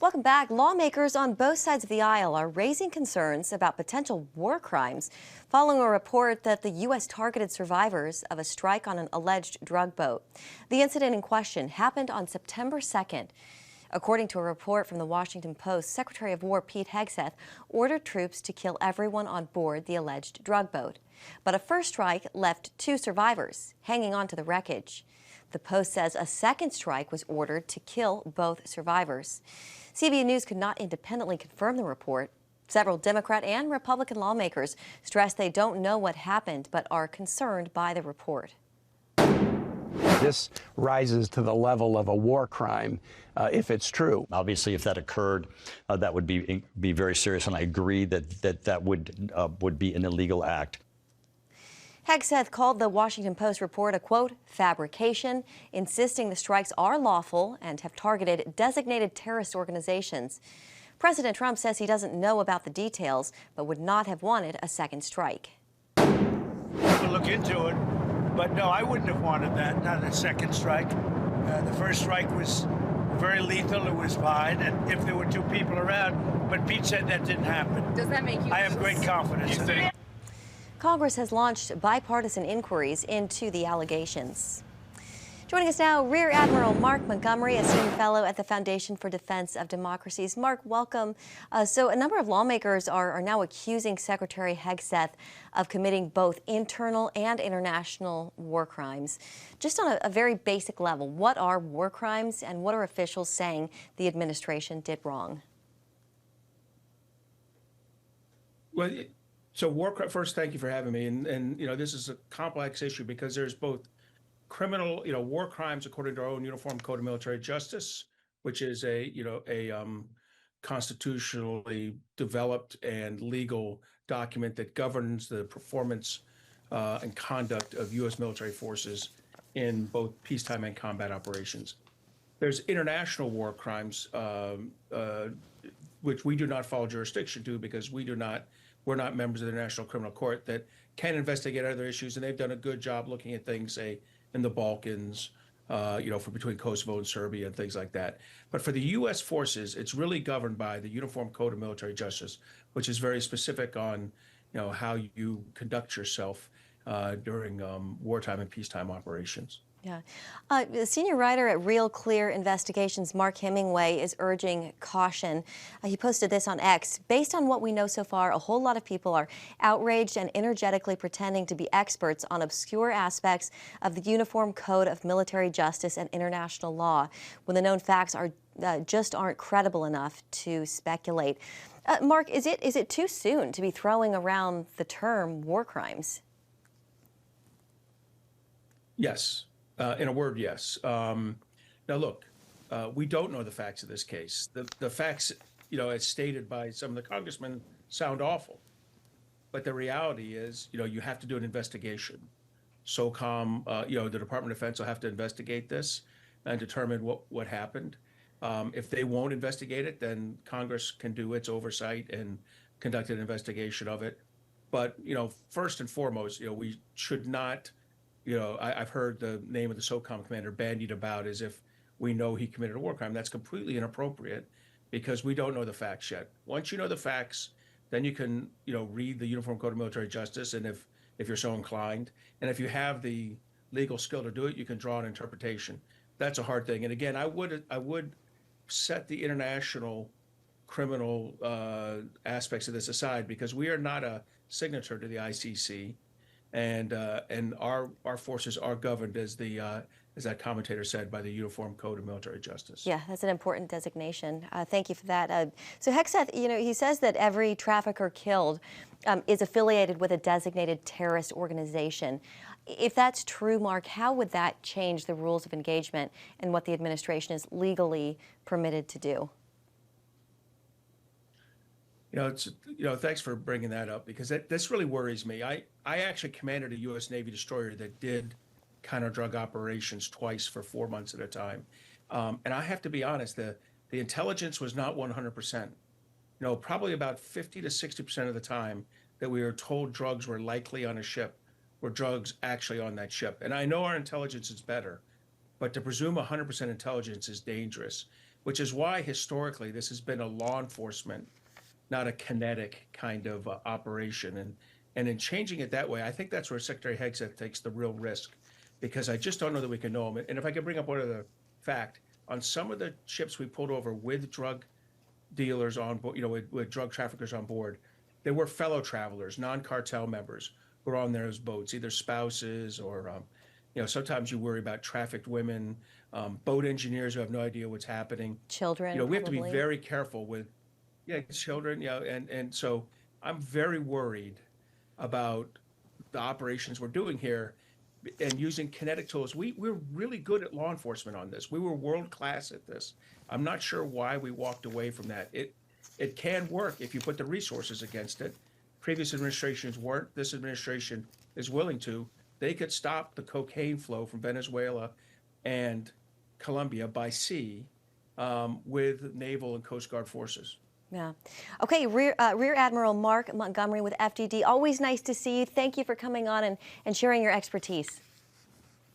Welcome back. Lawmakers on both sides of the aisle are raising concerns about potential war crimes following a report that the U.S. targeted survivors of a strike on an alleged drug boat. The incident in question happened on September 2nd. According to a report from the Washington Post, Secretary of War Pete Hegseth ordered troops to kill everyone on board the alleged drug boat. But a first strike left 2 survivors hanging onto the wreckage. The Post says a second strike was ordered to kill both survivors. CBN News could not independently confirm the report. Several Democrat and Republican lawmakers stress they don't know what happened but are concerned by the report. This rises to the level of a war crime if it's true. Obviously, if that occurred, that would be very serious, and I agree that would be an illegal act. Hegseth called the Washington Post report a, quote, fabrication, insisting the strikes are lawful and have targeted designated terrorist organizations. President Trump says he doesn't know about the details, but would not have wanted a second strike. We'll look into it, but no, I wouldn't have wanted that, not a second strike. The first strike was very lethal, it was fine, and if there were 2 people around, but Pete said that didn't happen. Does that make you... I have great confidence in it. Congress has launched bipartisan inquiries into the allegations. Joining us now, Rear Admiral Mark Montgomery, a senior fellow at the Foundation for Defense of Democracies. Mark, welcome. So a number of lawmakers are now accusing Secretary Hegseth of committing both internal and international war crimes. Just on a very basic level, what are war crimes and what are officials saying the administration did wrong? Well, so first, thank you for having me. And this is a complex issue because there's both criminal, war crimes according to our own Uniform Code of Military Justice, which is a constitutionally developed and legal document that governs the performance and conduct of U.S. military forces in both peacetime and combat operations. There's international war crimes, which we do not follow jurisdiction to because we're not members of the International Criminal Court that can investigate other issues, and they've done a good job looking at things, say, in the Balkans, for between Kosovo and Serbia and things like that. But for the U.S. forces, it's really governed by the Uniform Code of Military Justice, which is very specific on, how you conduct yourself during wartime and peacetime operations. Yeah. The senior writer at Real Clear Investigations, Mark Hemingway, is urging caution. He posted this on X. Based on what we know so far, a whole lot of people are outraged and energetically pretending to be experts on obscure aspects of the Uniform Code of Military Justice and international law, when the known facts are just aren't credible enough to speculate. Mark, is it too soon to be throwing around the term war crimes? Yes. In a word, yes. Now, look, we don't know the facts of this case. The facts, as stated by some of the congressmen, sound awful. But the reality is, you have to do an investigation. SOCOM, the Department of Defense will have to investigate this and determine what happened. If they won't investigate it, then Congress can do its oversight and conduct an investigation of it. But, first and foremost, we should not... I've heard the name of the SOCOM commander bandied about as if we know he committed a war crime. That's completely inappropriate because we don't know the facts yet. Once you know the facts, then you can, read the Uniform Code of Military Justice, and if you're so inclined, and if you have the legal skill to do it, you can draw an interpretation. That's a hard thing. And again, I would set the international criminal aspects of this aside because we are not a signature to the ICC. And our forces are governed, as that commentator said, by the Uniform Code of Military Justice. Yeah, that's an important designation. Thank you for that. So Hegseth, he says that every trafficker killed is affiliated with a designated terrorist organization. If that's true, Mark, how would that change the rules of engagement and what the administration is legally permitted to do? Thanks for bringing that up because this really worries me. I actually commanded a U.S. Navy destroyer that did counter-drug operations twice for 4 months at a time. And I have to be honest, the intelligence was not 100%. Probably about 50 to 60% of the time that we were told drugs were likely on a ship were drugs actually on that ship. And I know our intelligence is better, but to presume 100% intelligence is dangerous which is why historically this has been a law enforcement, not a kinetic kind of operation. And in changing it that way, I think that's where Secretary Hegseth takes the real risk, because I just don't know that we can know him. And if I could bring up one other fact, on some of the ships we pulled over with drug dealers on board, with drug traffickers on board, there were fellow travelers, non-cartel members who were on those boats, either spouses or, sometimes you worry about trafficked women, boat engineers who have no idea what's happening. Children, We have to be probably. very careful with, children, and so I'm very worried about the operations we're doing here and using kinetic tools. We're really good at law enforcement on this. We were world class at this. I'm not sure why we walked away from that. It can work if you put the resources against it. Previous administrations weren't. This administration is willing to. They could stop the cocaine flow from Venezuela and Colombia by sea with naval and Coast Guard forces. Yeah. Okay, Rear Admiral Mark Montgomery with FDD. Always nice to see you. Thank you for coming on and sharing your expertise.